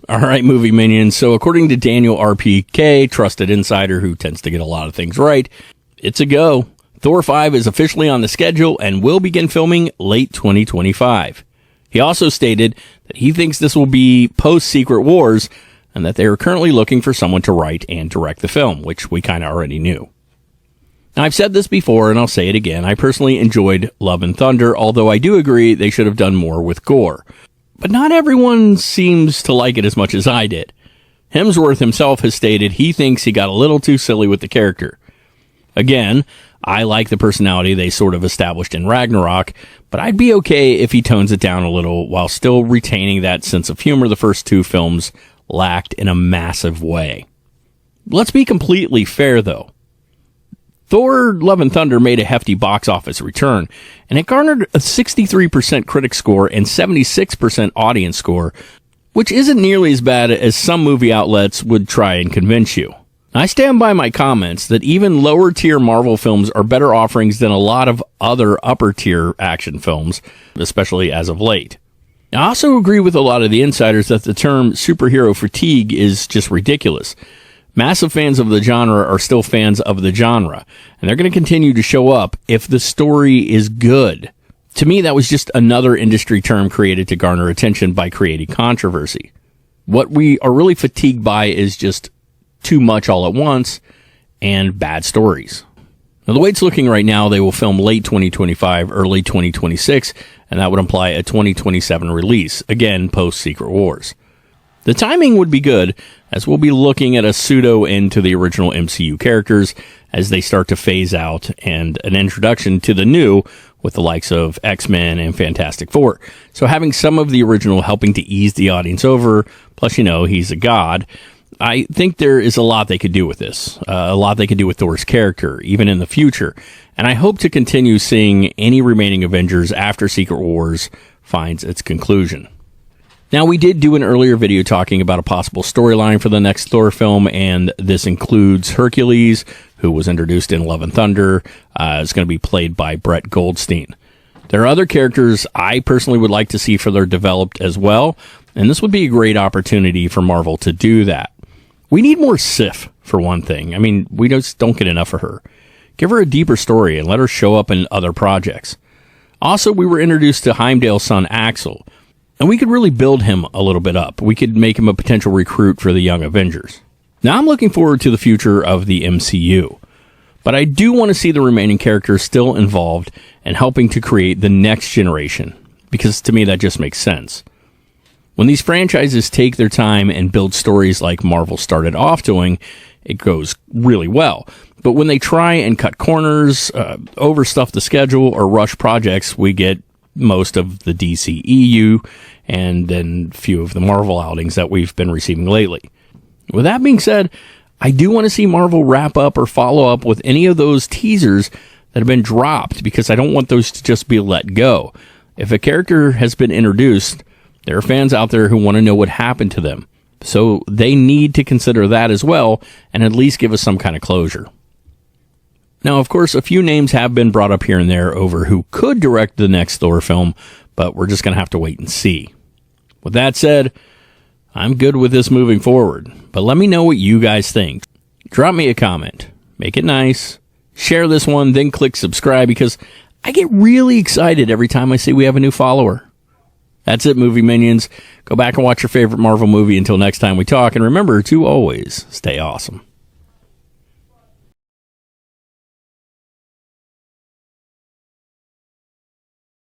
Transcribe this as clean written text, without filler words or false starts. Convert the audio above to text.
All right, movie minions. So according to Daniel RPK, trusted insider who tends to get a lot of things right, it's a go. Thor 5 is officially on the schedule and will begin filming late 2025. He also stated that he thinks this will be post-Secret Wars and that they are currently looking for someone to write and direct the film, which we kind of already knew. Now, I've said this before, and I'll say it again. I personally enjoyed Love and Thunder, although I do agree they should have done more with gore. But not everyone seems to like it as much as I did. Hemsworth himself has stated he thinks he got a little too silly with the character. Again, I like the personality they sort of established in Ragnarok, but I'd be okay if he tones it down a little while still retaining that sense of humor the first two films lacked in a massive way. Let's be completely fair, though. Thor Love and Thunder made a hefty box office return, and it garnered a 63% critic score and 76% audience score, which isn't nearly as bad as some movie outlets would try and convince you. I stand by my comments that even lower-tier Marvel films are better offerings than a lot of other upper-tier action films, especially as of late. I also agree with a lot of the insiders that the term superhero fatigue is just ridiculous. Massive fans of the genre are still fans of the genre, and they're going to continue to show up if the story is good. To me, that was just another industry term created to garner attention by creating controversy. What we are really fatigued by is just too much all at once and bad stories. Now, the way it's looking right now, they will film late 2025, early 2026, and that would imply a 2027 release, again, post-Secret Wars. The timing would be good, as we'll be looking at a pseudo-end to the original MCU characters as they start to phase out, and an introduction to the new with the likes of X-Men and Fantastic Four. So having some of the original helping to ease the audience over, plus, he's a god, I think there is a lot they could do with this, a lot they could do with Thor's character, even in the future. And I hope to continue seeing any remaining Avengers after Secret Wars finds its conclusion. Now, we did do an earlier video talking about a possible storyline for the next Thor film, and this includes Hercules, who was introduced in Love and Thunder. Is going to be played by Brett Goldstein. There are other characters I personally would like to see further developed as well, and this would be a great opportunity for Marvel to do that. We need more Sif, for one thing. I mean, we just don't get enough of her. Give her a deeper story and let her show up in other projects. Also, we were introduced to Heimdall's son, Axel, and we could really build him a little bit up. We could make him a potential recruit for the Young Avengers. Now, I'm looking forward to the future of the MCU, but I do want to see the remaining characters still involved and helping to create the next generation, because to me that just makes sense. When these franchises take their time and build stories like Marvel started off doing, it goes really well. But when they try and cut corners, overstuff the schedule, or rush projects, we get most of the DCEU and then few of the Marvel outings that we've been receiving lately. With that being said, I do want to see Marvel wrap up or follow up with any of those teasers that have been dropped, because I don't want those to just be let go. If a character has been introduced, there are fans out there who want to know what happened to them. So they need to consider that as well and at least give us some kind of closure. Now, of course, a few names have been brought up here and there over who could direct the next Thor film, but we're just going to have to wait and see. With that said, I'm good with this moving forward, but let me know what you guys think. Drop me a comment, make it nice, share this one, then click subscribe, because I get really excited every time I see we have a new follower. That's it, movie minions. Go back and watch your favorite Marvel movie until next time we talk, and remember to always stay awesome.